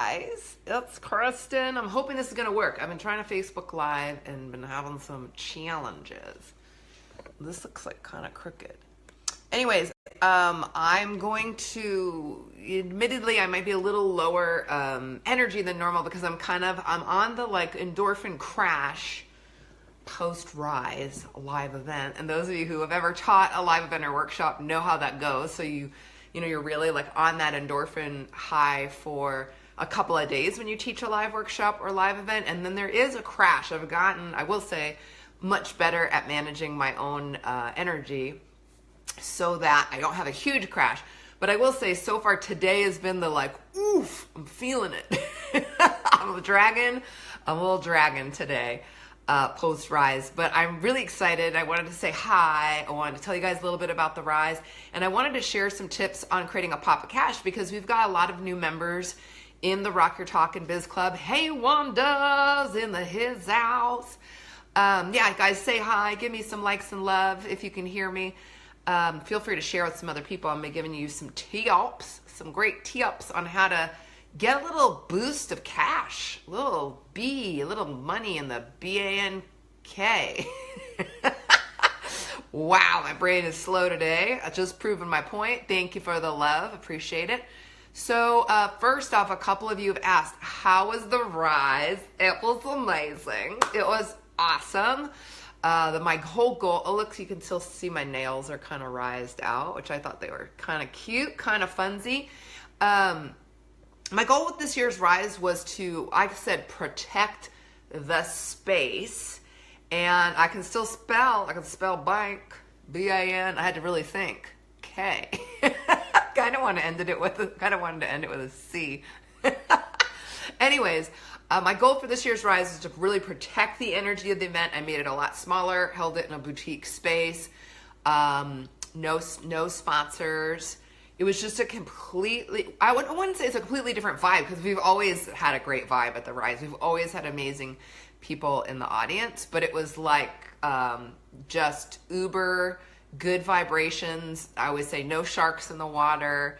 Guys, it's Kristen. I'm hoping this is going to work. I've been trying to Facebook Live and been having some challenges. This looks like kind of crooked. Anyways, I'm going to, admittedly, I might be a little lower energy than normal because I'm on the like endorphin crash post-Rise live event. And those of you who have ever taught a live event or workshop know how that goes. So you're really like on that endorphin high for a couple of days when you teach a live workshop or live event, and then there is a crash. I've gotten, I will say, much better at managing my own energy so that I don't have a huge crash. But I will say, so far today has been the like, oof, I'm feeling it. I'm a little dragon today, post-Rise. But I'm really excited. I wanted to say hi. I wanted to tell you guys a little bit about the Rise. And I wanted to share some tips on creating a pop of cash because we've got a lot of new members in the Rock Your Talk and Biz Club. Hey, Wanda's in his house. Yeah, guys, say hi. Give me some likes and love if you can hear me. Feel free to share with some other people. I'm giving you some tips, some great tips on how to get a little boost of cash, a little money in the BANK. Wow, my brain is slow today. I've just proven my point. Thank you for the love. Appreciate it. So first off, a couple of you have asked, how was the Rise? It was amazing. It was awesome. My whole goal, oh look, you can still see my nails are kind of rised out, which I thought they were kind of cute, kind of funsy. My goal with this year's Rise was to, like I said, protect the space. And I can spell bank, B-A-N. I had to really think, K. Kind of wanted to end it with a C. Anyways, my goal for this year's Rise is to really protect the energy of the event. I made it a lot smaller, held it in a boutique space, no sponsors. It was just a completely, I wouldn't say it's a completely different vibe because we've always had a great vibe at the Rise. We've always had amazing people in the audience, but it was like just uber good vibrations. I always say no sharks in the water.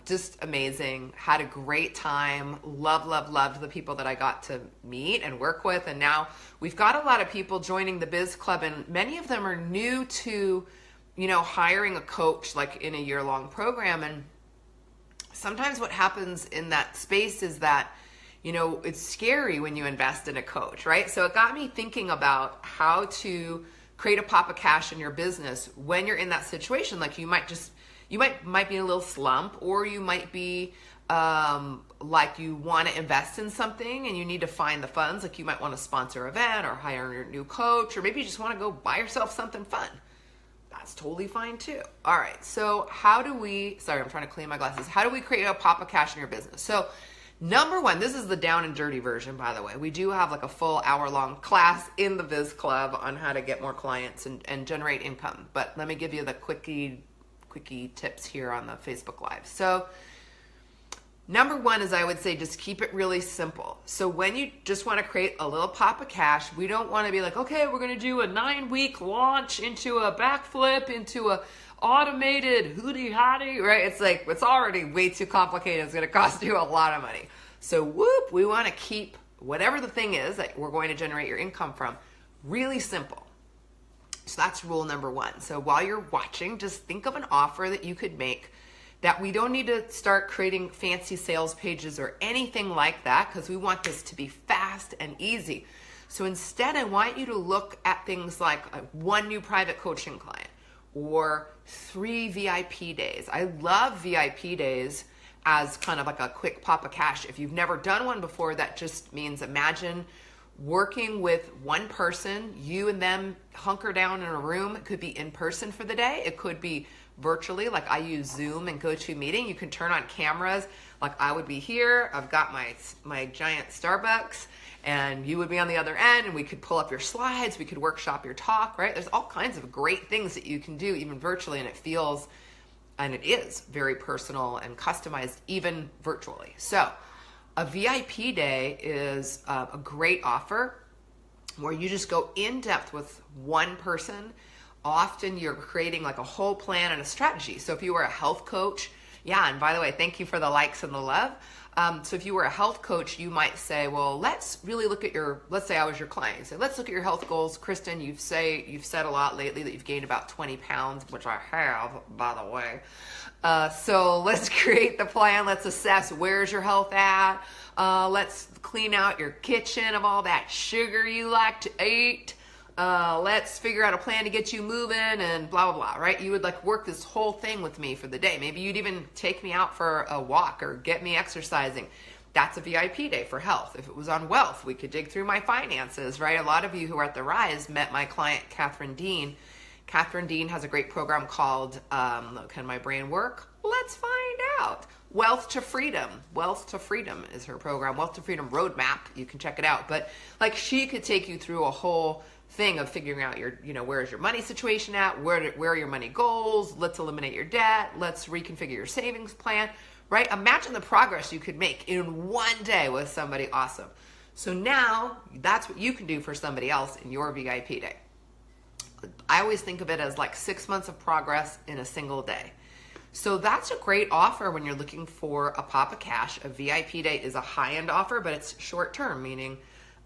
Just amazing. Had a great time. Loved the people that I got to meet and work with. And now we've got a lot of people joining the Biz Club, and many of them are new to, hiring a coach like in a year-long program. And sometimes what happens in that space is that, it's scary when you invest in a coach, right? So it got me thinking about how to create a pop of cash in your business when you're in that situation. Like you might be in a little slump, or you might be like you want to invest in something and you need to find the funds. Like you might want to sponsor an event or hire your new coach, or maybe you just want to go buy yourself something fun. That's totally fine too. All right, so sorry, I'm trying to clean my glasses. How do we create a pop of cash in your business? So number one, this is the down and dirty version, by the way. We do have like a full hour-long class in the Biz Club on how to get more clients and generate income. But let me give you the quickie tips here on the Facebook Live. So number one is, I would say, just keep it really simple. So when you just want to create a little pop of cash, we don't want to be like, okay, we're going to do a 9-week launch into a backflip, into a automated hootie hottie, right? It's like, it's already way too complicated. It's going to cost you a lot of money. So we want to keep whatever the thing is that we're going to generate your income from really simple. So that's rule number one. So while you're watching, just think of an offer that you could make that we don't need to start creating fancy sales pages or anything like that, because we want this to be fast and easy. So instead, I want you to look at things like one new private coaching client or 3 VIP days. I love VIP days as kind of like a quick pop of cash. If you've never done one before, that just means imagine working with one person, you and them hunker down in a room. It could be in person for the day. It could be virtually, like I use Zoom and GoToMeeting. You can turn on cameras. Like I would be here. I've got my giant Starbucks, and you would be on the other end, and we could pull up your slides. We could workshop your talk, right? There's all kinds of great things that you can do even virtually, and it is very personal and customized even virtually. So a VIP day is a great offer where you just go in depth with one person. Often you're creating like a whole plan and a strategy. So if you were a health coach, Yeah, and by the way, thank you for the likes and the love. So if you were a health coach, you might say, well, let's really look at let's say I was your client. So let's look at your health goals. Kristen, you've said a lot lately that you've gained about 20 pounds, which I have, by the way. So let's create the plan. Let's assess where's your health at. Let's clean out your kitchen of all that sugar you like to eat. Let's figure out a plan to get you moving and blah, blah, blah, right? You would like work this whole thing with me for the day. Maybe you'd even take me out for a walk or get me exercising. That's a VIP day for health. If it was on wealth, we could dig through my finances, right? A lot of you who are at the Rise met my client, Catherine Dean. Catherine Dean has a great program called Can My Brain Work? Let's find out. Wealth to Freedom. Wealth to Freedom is her program. Wealth to Freedom Roadmap. You can check it out. But like she could take you through a whole thing of figuring out where's your money situation at, where are your money goals, let's eliminate your debt, let's reconfigure your savings plan, right? Imagine the progress you could make in one day with somebody awesome. So now that's what you can do for somebody else in your VIP day. I always think of it as like 6 months of progress in a single day. So that's a great offer when you're looking for a pop of cash. A VIP day is a high-end offer, but it's short-term, meaning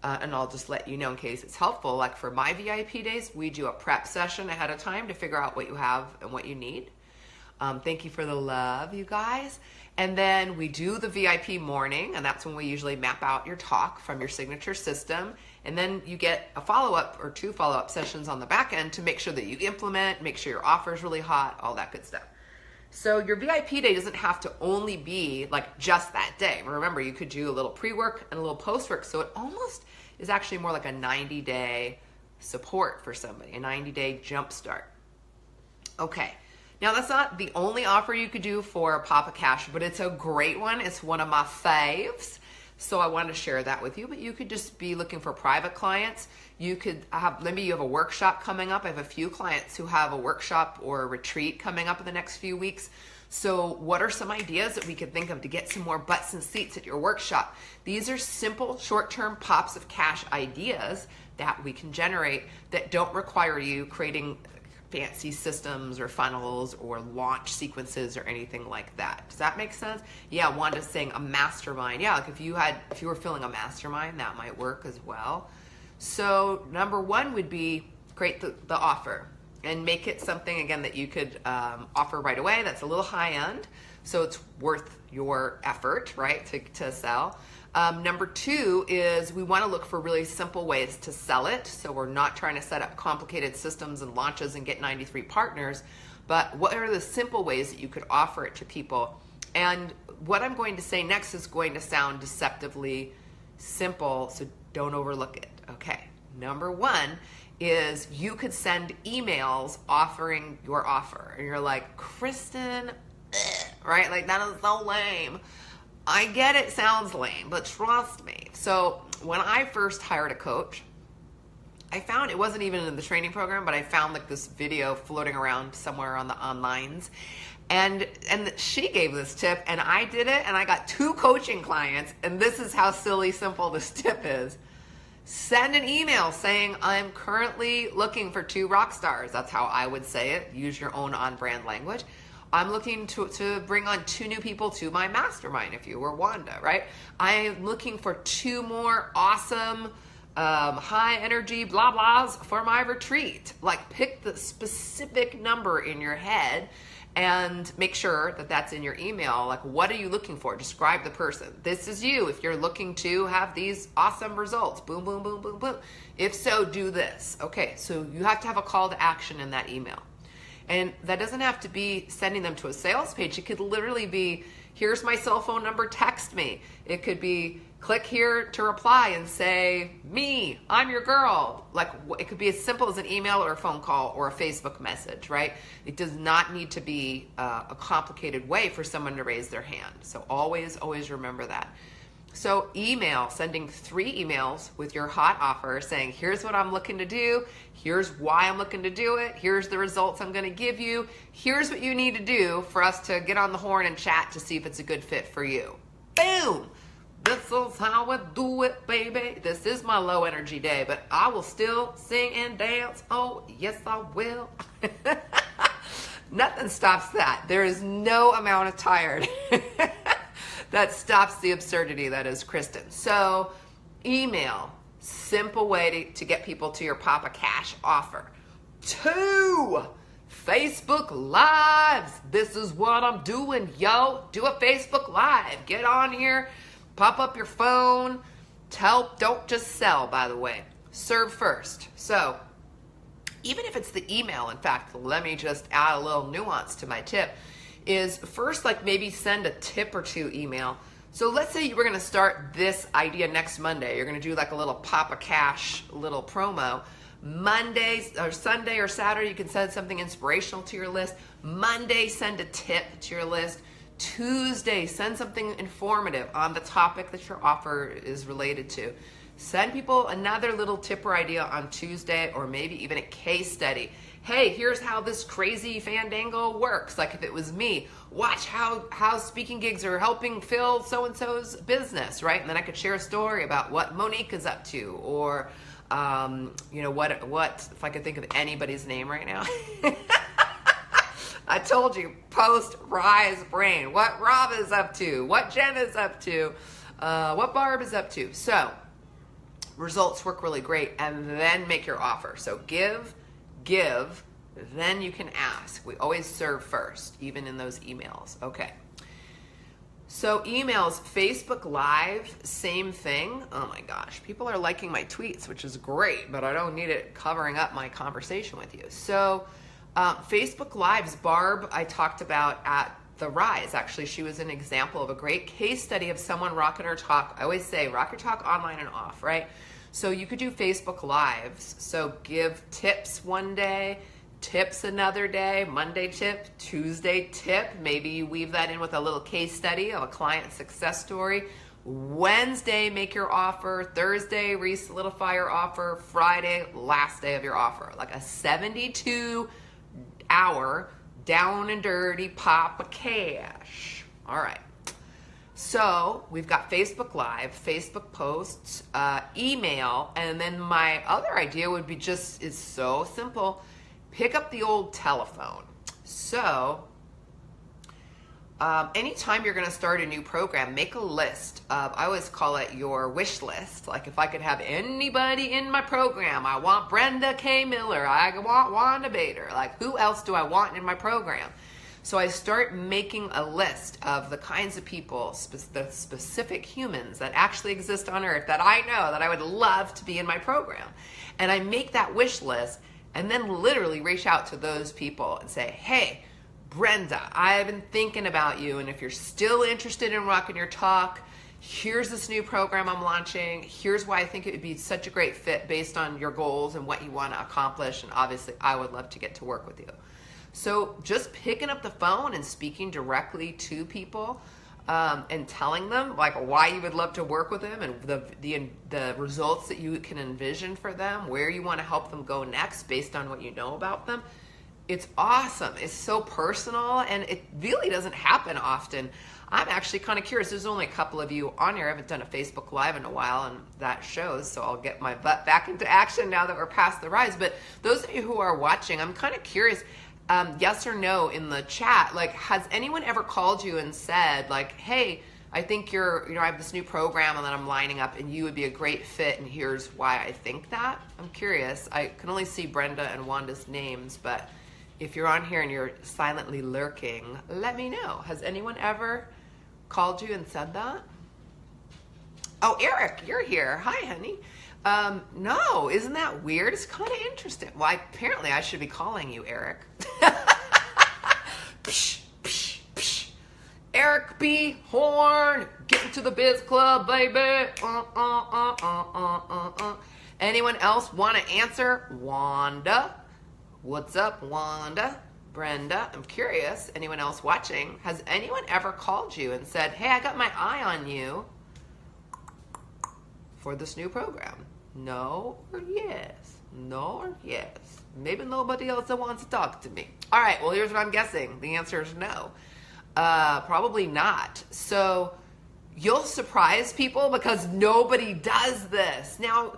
and I'll just let you know in case it's helpful. Like for my VIP days, we do a prep session ahead of time to figure out what you have and what you need. Thank you for the love, you guys. And then we do the VIP morning, and that's when we usually map out your talk from your signature system. And then you get a follow-up or 2 follow-up sessions on the back end to make sure that you implement, make sure your offer is really hot, all that good stuff. So your VIP day doesn't have to only be like just that day. Remember, you could do a little pre-work and a little post-work. So it almost is actually more like a 90-day support for somebody, a 90-day jump start. Okay. Now that's not the only offer you could do for Papa Cash, but it's a great one. It's one of my faves. So I wanted to share that with you, but you could just be looking for private clients. You could have, maybe you have a workshop coming up. I have a few clients who have a workshop or a retreat coming up in the next few weeks. So what are some ideas that we could think of to get some more butts and seats at your workshop? These are simple short-term pops of cash ideas that we can generate that don't require you creating fancy systems or funnels or launch sequences or anything like that. Does that make sense? Yeah, Wanda's saying a mastermind. Yeah, like if you were feeling a mastermind, that might work as well. So number 1 would be create the offer and make it something, again, that you could offer right away that's a little high end, so it's worth your effort, right, to sell. Number 2 is we want to look for really simple ways to sell it. So we're not trying to set up complicated systems and launches and get 93 partners, but what are the simple ways that you could offer it to people? And what I'm going to say next is going to sound deceptively simple, so don't overlook it. Okay, number 1 is you could send emails offering your offer. And you're like, Kristen, right? Like, that is so lame. I get it sounds lame, but trust me. So when I first hired a coach, I found, it wasn't even in the training program, but I found like this video floating around somewhere on the onlines. And she gave this tip, and I did it, and I got 2 coaching clients, and this is how silly simple this tip is. Send an email saying, I'm currently looking for 2 rock stars. That's how I would say it. Use your own on-brand language. I'm looking to bring on 2 new people to my mastermind, if you were Wanda, right? I am looking for 2 more awesome, high energy blah blahs for my retreat. Like, pick the specific number in your head and make sure that that's in your email. Like, what are you looking for? Describe the person. This is you if you're looking to have these awesome results. Boom, boom, boom, boom, boom. If so, do this. Okay, so you have to have a call to action in that email. And that doesn't have to be sending them to a sales page. It could literally be, here's my cell phone number, text me. It could be, click here to reply and say, me, I'm your girl. Like, it could be as simple as an email or a phone call or a Facebook message, right? It does not need to be a complicated way for someone to raise their hand. So always, always remember that. So email, sending 3 emails with your hot offer saying, here's what I'm looking to do. Here's why I'm looking to do it. Here's the results I'm going to give you. Here's what you need to do for us to get on the horn and chat to see if it's a good fit for you. Boom. This is how I do it, baby. This is my low energy day, but I will still sing and dance. Oh, yes, I will. Nothing stops that. There is no amount of tired that stops the absurdity that is Kristen. So email, simple way to get people to your Papa Cash offer. 2, Facebook Lives. This is what I'm doing, yo. Do a Facebook Live. Get on here, pop up your phone. Don't just sell, by the way. Serve first. So even if it's the email, in fact, let me just add a little nuance to my tip, is first, like, maybe send a tip or 2 email. So let's say you were going to start this idea next Monday. You're going to do like a little Papa Cash little promo. Monday or Sunday or Saturday, you can send something inspirational to your list. Monday, send a tip to your list. Tuesday, send something informative on the topic that your offer is related to. Send people another little tip or idea on Tuesday, or maybe even a case study. Hey, here's how this crazy fandango works. Like if it was me, watch how speaking gigs are helping fill so-and-so's business, right? And then I could share a story about what Monique is up to, or what if I could think of anybody's name right now. I told you, post Rise Brain. What Rob is up to, what Jen is up to, what Barb is up to. So results work really great, and then make your offer. So give, then you can ask. We always serve first, even in those emails. Okay. So emails, Facebook Live, same thing. Oh my gosh, people are liking my tweets, which is great, but I don't need it covering up my conversation with you. So Facebook Lives, Barb, I talked about at the Rise. Actually, she was an example of a great case study of someone rocking her talk. I always say rock your talk online and off, right? So you could do Facebook Lives. So give tips one day, tips another day, Monday tip, Tuesday tip. Maybe you weave that in with a little case study of a client success story. Wednesday, make your offer. Thursday, re-solidify your offer. Friday, last day of your offer. Like a 72-hour down and dirty Papa Cash. All right. So we've got Facebook Live, Facebook posts, email, and then my other idea would be is so simple. Pick up the old telephone. So anytime you're going to start a new program, make a list of, I always call it your wish list. Like if I could have anybody in my program, I want Brenda K. Miller, I want Wanda Bader. Like who else do I want in my program? So I start making a list of the kinds of people, the specific humans that actually exist on Earth that I know that I would love to be in my program. And I make that wish list and then literally reach out to those people and say, hey, Brenda, I've been thinking about you, and if you're still interested in rocking your talk, here's this new program I'm launching. Here's why I think it would be such a great fit based on your goals and what you want to accomplish, and obviously I would love to get to work with you. So just picking up the phone and speaking directly to people and telling them like why you would love to work with them and the results that you can envision for them, where you want to help them go next based on what you know about them. It's awesome. It's so personal, and it really doesn't happen often. I'm actually kind of curious. There's only a couple of you on here. I haven't done a Facebook Live in a while, and that shows, so I'll get my butt back into action now that we're past the Rise. But those of you who are watching, I'm kind of curious, yes or no in the chat, like, has anyone ever called you and said, like, hey, I think I have this new program and then I'm lining up and you would be a great fit, and here's why I think that? I'm curious. I can only see Brenda and Wanda's names, but if you're on here and you're silently lurking, let me know. Has anyone ever called you and said that? Oh, Eric, you're here. Hi, honey. No, isn't that weird? It's kind of interesting. Well, apparently I should be calling you Eric. Psh, psh, psh. Eric B. Horn, get into the biz club, baby. Anyone else want to answer? Wanda. What's up, Wanda? Brenda, I'm curious. Anyone else watching? Has anyone ever called you and said, hey, I got my eye on you for this new program? No or yes? No or yes? Maybe nobody else that wants to talk to me. All right, well, here's what I'm guessing. The answer is no. Probably not. So you'll surprise people because nobody does this. Now,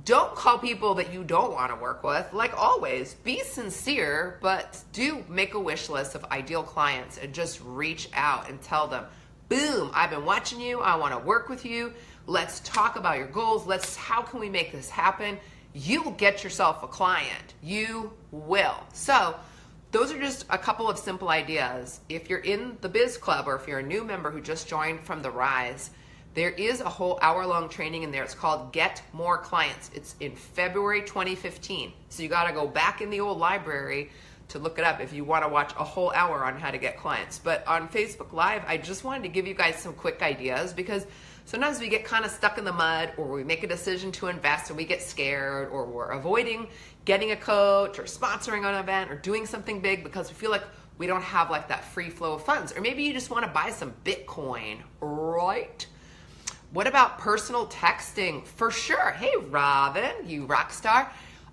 Don't call people that you don't want to work with. Like always, be sincere, but do make a wish list of ideal clients and just reach out and tell them, boom, I've been watching you. I want to work with you. Let's talk about your goals. How can we make this happen? You will get yourself a client. You will. So those are just a couple of simple ideas. If you're in the Biz Club or if you're a new member who just joined from the Rise, there is a whole hour-long training in there. It's called Get More Clients. It's in February 2015. So you got to go back in the old library to look it up if you want to watch a whole hour on how to get clients. But on Facebook Live, I just wanted to give you guys some quick ideas because sometimes we get kind of stuck in the mud, or we make a decision to invest and we get scared, or we're avoiding getting a coach or sponsoring an event or doing something big because we feel like we don't have like that free flow of funds. Or maybe you just want to buy some Bitcoin, right? What about personal texting? For sure. Hey, Robin, you rock star.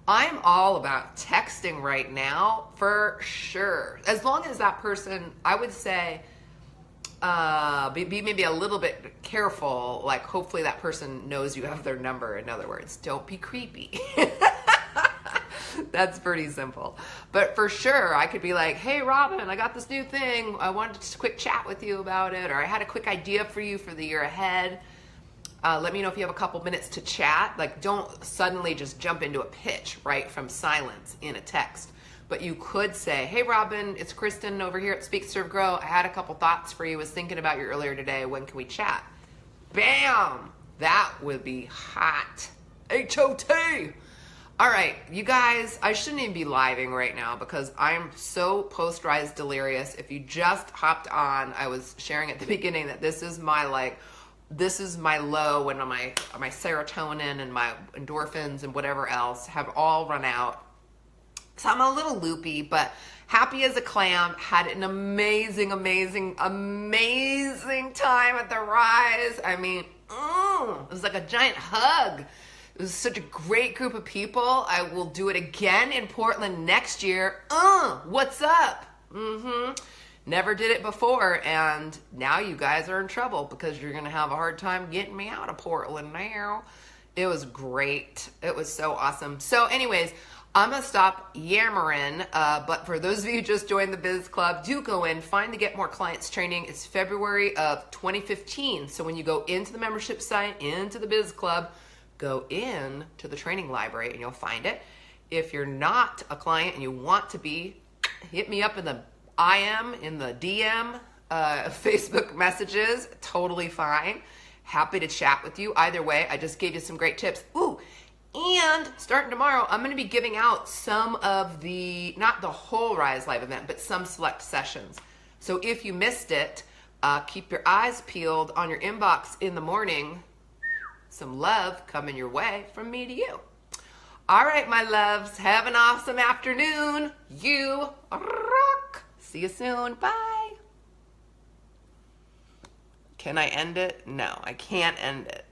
I'm all about texting right now, for sure. As long as that person, I would say, be maybe a little bit careful. Like, hopefully that person knows you have their number. In other words, don't be creepy. That's pretty simple. But for sure, I could be like, hey, Robin, I got this new thing. I wanted to just quick chat with you about it. Or I had a quick idea for you for the year ahead. Let me know if you have a couple minutes to chat. Like, don't suddenly just jump into a pitch, right, from silence in a text. But you could say, hey, Robin, it's Kristen over here at Speak, Serve, Grow. I had a couple thoughts for you. Was thinking about you earlier today. When can we chat? Bam! That would be hot. H-O-T! All right, you guys, I shouldn't even be living right now because I'm so post-rise delirious. If you just hopped on, I was sharing at the beginning that this is my low when my serotonin and my endorphins and whatever else have all run out. So I'm a little loopy, but happy as a clam. Had an amazing, amazing, amazing time at the Rise. I mean, it was like a giant hug. It was such a great group of people. I will do it again in Portland next year. What's up? Never did it before, and now you guys are in trouble because you're going to have a hard time getting me out of Portland now. It was great. It was so awesome. So anyways, I'm going to stop yammering, but for those of you who just joined the Biz Club, do go in, find the Get More Clients training. It's February of 2015. So when you go into the membership site, into the Biz Club, go in to the training library and you'll find it. If you're not a client and you want to be, hit me up in the DM, Facebook messages, totally fine. Happy to chat with you. Either way, I just gave you some great tips. Ooh, and starting tomorrow, I'm going to be giving out some of not the whole Rise Live event, but some select sessions. So if you missed it, keep your eyes peeled on your inbox in the morning. Some love coming your way from me to you. All right, my loves, have an awesome afternoon. You rock. See you soon. Bye. Can I end it? No, I can't end it.